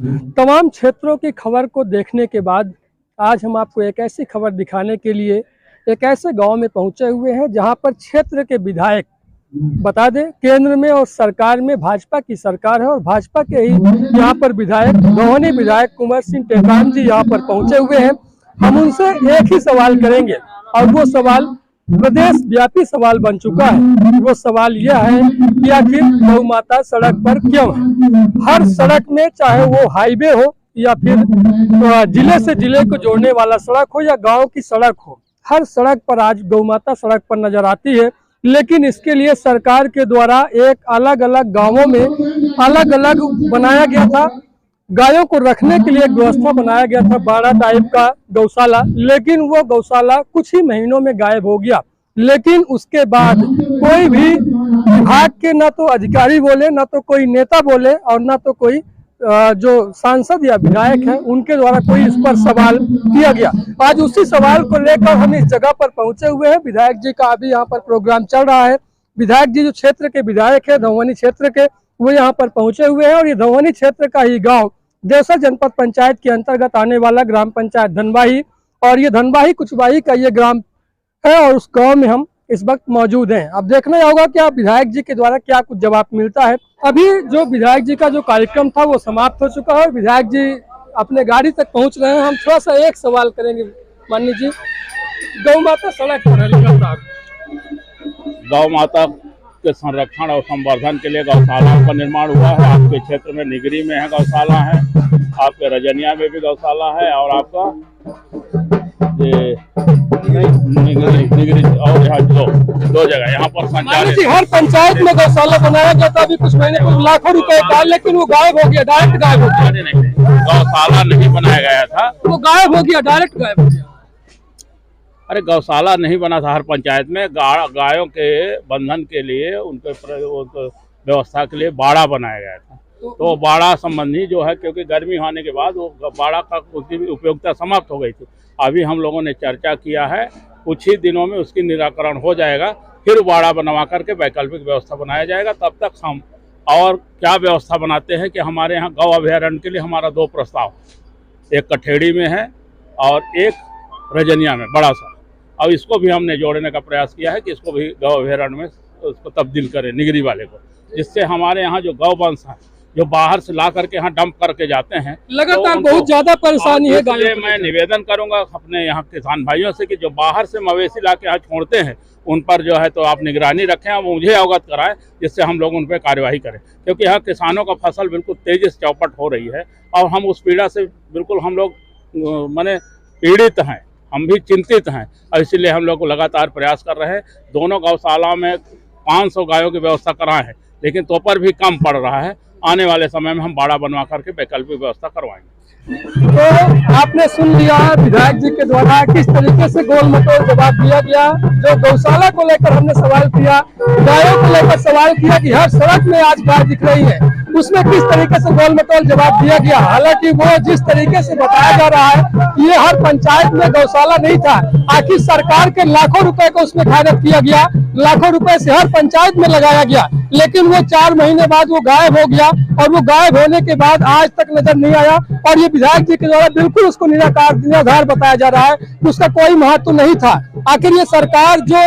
तमाम क्षेत्रों की खबर को देखने के बाद आज हम आपको एक ऐसी खबर दिखाने के लिए एक ऐसे गांव में पहुंचे हुए हैं जहां पर क्षेत्र के विधायक, बता दें केंद्र में और सरकार में भाजपा की सरकार है और भाजपा के ही यहां पर विधायक रोहिणी विधायक कुंवर सिंह टेकाम जी यहां पर पहुंचे हुए हैं। हम उनसे एक ही सवाल करेंगे और वो सवाल प्रदेश व्यापी सवाल बन चुका है। वो सवाल यह है कि आखिर गौ माता सड़क पर क्यों है। हर सड़क में, चाहे वो हाईवे हो या फिर जिले से जिले को जोड़ने वाला सड़क हो या गांव की सड़क हो, हर सड़क पर आज गौ माता सड़क पर नजर आती है। लेकिन इसके लिए सरकार के द्वारा एक अलग अलग गांवों में अलग अलग बनाया गया था, गायों को रखने के लिए एक व्यवस्था बनाया गया था, बाड़ा टाइप का गौशाला। लेकिन वो गौशाला कुछ ही महीनों में गायब हो गया। लेकिन उसके बाद कोई भी विभाग के ना तो अधिकारी बोले, ना तो कोई नेता बोले और ना तो कोई जो सांसद या विधायक है उनके द्वारा कोई इस पर सवाल किया गया। आज उसी सवाल को लेकर हम इस जगह पर पहुंचे हुए हैं। विधायक जी का अभी यहाँ पर प्रोग्राम चल रहा है। विधायक जी जो क्षेत्र के विधायक है धौवनी क्षेत्र के, वो यहाँ पर पहुंचे हुए हैं और ये धौवनी क्षेत्र का ही गांव देवसर जनपद पंचायत के अंतर्गत आने वाला ग्राम पंचायत धनवाही, और ये धनवाही कुचवाही का ये ग्राम है और उस गांव में हम इस वक्त मौजूद हैं। अब देखना होगा कि आप विधायक जी के द्वारा क्या कुछ जवाब मिलता है। अभी जो विधायक जी का जो कार्यक्रम था वो समाप्त हो चुका है। विधायक जी अपने गाड़ी तक पहुंच रहे हैं। हम थोड़ा सा एक सवाल करेंगे माननीय जी, गौ माता सड़क पर है लगातार, गौ माता के संरक्षण और संवर्धन के लिए गौशालाओं का निर्माण हुआ है। आपके क्षेत्र में निगरी में है गौशाला है, आपके रजनिया में भी गौशाला है और आपका ये निगरी और यहाँ दो जगह यहाँ पर संचालित। हर पंचायत में गौशाला बनाया गया था अभी कुछ महीने पहले, लाखों रुपए का, लेकिन वो गायब हो गया, डायरेक्ट गायब हो गया। नहीं, गौशाला नहीं बनाया गया था, वो गायब हो गया, डायरेक्ट गायब हो गया। अरे गौशाला नहीं बना था। हर पंचायत में गायों के बंधन के लिए उनके व्यवस्था के लिए बाड़ा बनाया गया था। तो बाड़ा संबंधी जो है, क्योंकि गर्मी होने के बाद वो बाड़ा का उसकी उपयोगिता समाप्त हो गई थी। अभी हम लोगों ने चर्चा किया है, कुछ ही दिनों में उसकी निराकरण हो जाएगा, फिर बाड़ा बनवा करके वैकल्पिक व्यवस्था बनाया जाएगा। तब तक हम और क्या व्यवस्था बनाते हैं कि हमारे यहाँ गौ अभयारण्य के लिए हमारा 2 प्रस्ताव, एक कठेड़ी में है और एक रजनिया में बड़ा सा। अब इसको भी हमने जोड़ने का प्रयास किया है कि इसको भी गौ अभयारण्य में उसको तब्दील करें, निगरी वाले को, जिससे हमारे यहाँ जो गौ वंश है जो बाहर से ला करके यहाँ डंप करके जाते हैं, लगातार तो बहुत ज्यादा परेशानी है। इसलिए मैं निवेदन करूंगा अपने यहाँ किसान भाइयों से कि जो बाहर से मवेशी ला के यहाँ छोड़ते हैं उन पर जो है तो आप निगरानी रखें और मुझे अवगत कराएं, जिससे हम लोग उन पर कार्यवाही करें। क्योंकि यहाँ किसानों का फसल बिल्कुल तेजी से चौपट हो रही है और हम उस पीड़ा से बिल्कुल हम लोग माने पीड़ित हैं, हम भी चिंतित हैं और इसीलिए हम लोग लगातार प्रयास कर रहे हैं। दोनों गौशाला में 500 गायों की व्यवस्था कराए हैं, लेकिन तो पर भी कम पड़ रहा है। आने वाले समय में हम बाड़ा बनवा करके वैकल्पिक व्यवस्था करवाएंगे। तो आपने सुन लिया विधायक जी के द्वारा किस तरीके से गोल मटोल जवाब दिया गया। जो गौशाला को लेकर हमने सवाल किया, गायों को लेकर सवाल किया कि हर सड़क में आज गाय दिख रही है, उसमें किस तरीके से गोल मटोल जवाब दिया गया। हालांकि वो जिस तरीके से बताया जा रहा है कि ये हर पंचायत में गौशाला नहीं था, आखिर सरकार के लाखों रुपए को उसमें खर्च किया गया, लाखों रुपए से हर पंचायत में लगाया गया, लेकिन वो 4 महीने बाद वो गायब हो गया और वो गायब होने के बाद आज तक नजर नहीं आया। और ये विधायक जी के द्वारा बिल्कुल उसको निराधार बताया जा रहा है, उसका कोई महत्व नहीं था। आखिर ये सरकार जो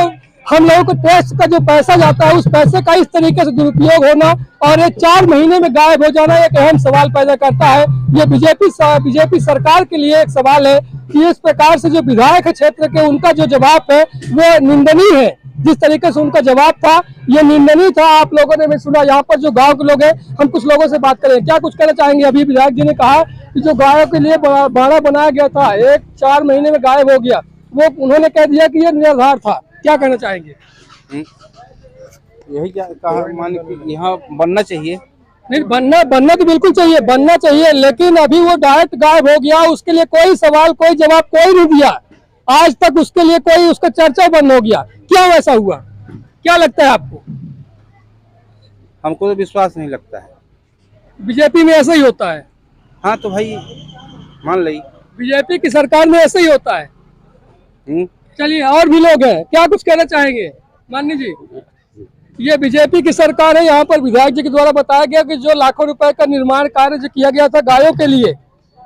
हम लोगों को टैक्स का जो पैसा जाता है उस पैसे का इस तरीके से दुरुपयोग होना और ये 4 महीने में गायब हो जाना एक अहम सवाल पैदा करता है। ये बीजेपी सरकार के लिए एक सवाल है कि इस प्रकार से जो विधायक है क्षेत्र के, उनका जो जवाब है वो निंदनीय है। जिस तरीके से उनका जवाब था ये निंदनीय था। आप लोगों ने भी सुना। यहाँ पर जो गांव के लोग हैं, हम कुछ लोगों से बात करें, क्या कुछ कहना चाहेंगे। अभी विधायक जी ने कहा कि जो गायों के लिए बाड़ा बनाया गया था, 4 महीने में गायब हो गया, वो उन्होंने कह दिया कि ये निराधार था। क्या कहना चाहेंगे। यही क्या कहा, मान यहाँ बनना चाहिए। नहीं, बनना तो बिल्कुल चाहिए, बनना चाहिए, लेकिन अभी वो डायरेक्ट गायब हो गया। उसके लिए कोई सवाल, कोई जवाब कोई नहीं दिया आज तक। उसके लिए कोई उसका चर्चा बंद हो गया। क्यों ऐसा हुआ, क्या लगता है आपको। हमको तो विश्वास नहीं लगता है। बीजेपी में ऐसा ही होता है। हाँ तो भाई मान ली बीजेपी की सरकार में ऐसा ही होता है। चलिए, और भी लोग हैं, क्या कुछ कहना चाहेंगे माननीय जी। ये बीजेपी की सरकार है। यहाँ पर विधायक जी के द्वारा बताया गया कि जो लाखों रुपए का निर्माण कार्य जो किया गया था गायों के लिए,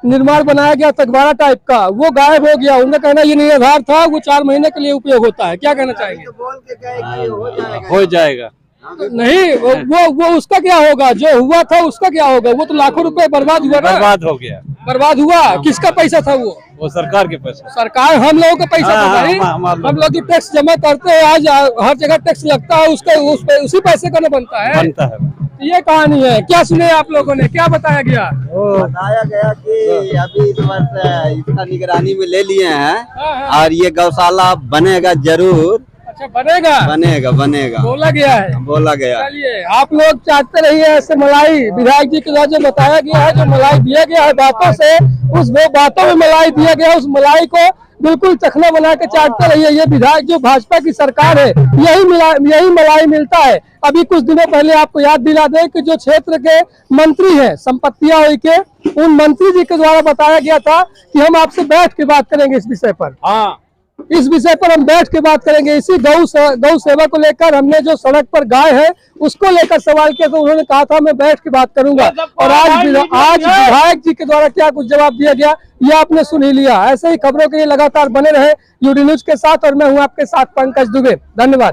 निर्माण बनाया गया तकबारा टाइप का, वो गायब हो गया। उनका कहना ये निराधार था, वो 4 महीने के लिए उपयोग होता है। क्या कहना चाहेंगे? हो जाएगा। नहीं, वो उसका क्या होगा? जो हुआ था उसका क्या होगा? वो तो लाखों रुपए बर्बाद हुआ ना। बर्बाद हो गया। बर्बाद हुआ, किसका पैसा था वो? सरकार के पैसे। सरकार, हम लोगों का पैसा था भाई। हम लोग जो टैक्स जमा करते हैं, आज हर जगह टैक्स लगता है, उसी पैसे का ना बनता है। ये कहानी है। क्या सुने आप लोगों ने, क्या बताया गया? बताया गया कि अभी इस वर्ष इसका निगरानी में ले लिए हैं हाँ। और ये गौशाला बनेगा जरूर। अच्छा, बनेगा? बनेगा बोला गया है। बोला गया। चलिए, आप लोग चाहते रहिए ऐसे मलाई। विधायक जी के द्वारा जो बताया गया है, जो मलाई दिया गया है बातों से, उस बातों में मलाई दिया गया, उस मलाई को बिल्कुल चखना बना के चाटते रहिए। ये विधायक जो भाजपा की सरकार है, यही मलाई मिलता है। अभी कुछ दिनों पहले आपको याद दिला दें कि जो क्षेत्र के मंत्री हैं संपत्तियां हुई के, उन मंत्री जी के द्वारा बताया गया था कि हम आपसे बैठ के बात करेंगे इस विषय पर। हाँ, इस विषय पर हम बैठ के बात करेंगे। इसी गौ सेवा को लेकर हमने जो सड़क पर गाय है उसको लेकर सवाल किया, तो उन्होंने कहा था मैं बैठ के बात करूंगा। और आज विधायक जी के द्वारा क्या कुछ जवाब दिया गया, ये आपने सुन ही लिया। ऐसे ही खबरों के लिए लगातार बने रहे यूडी न्यूज के साथ, और मैं हूं आपके साथ पंकज दुबे। धन्यवाद।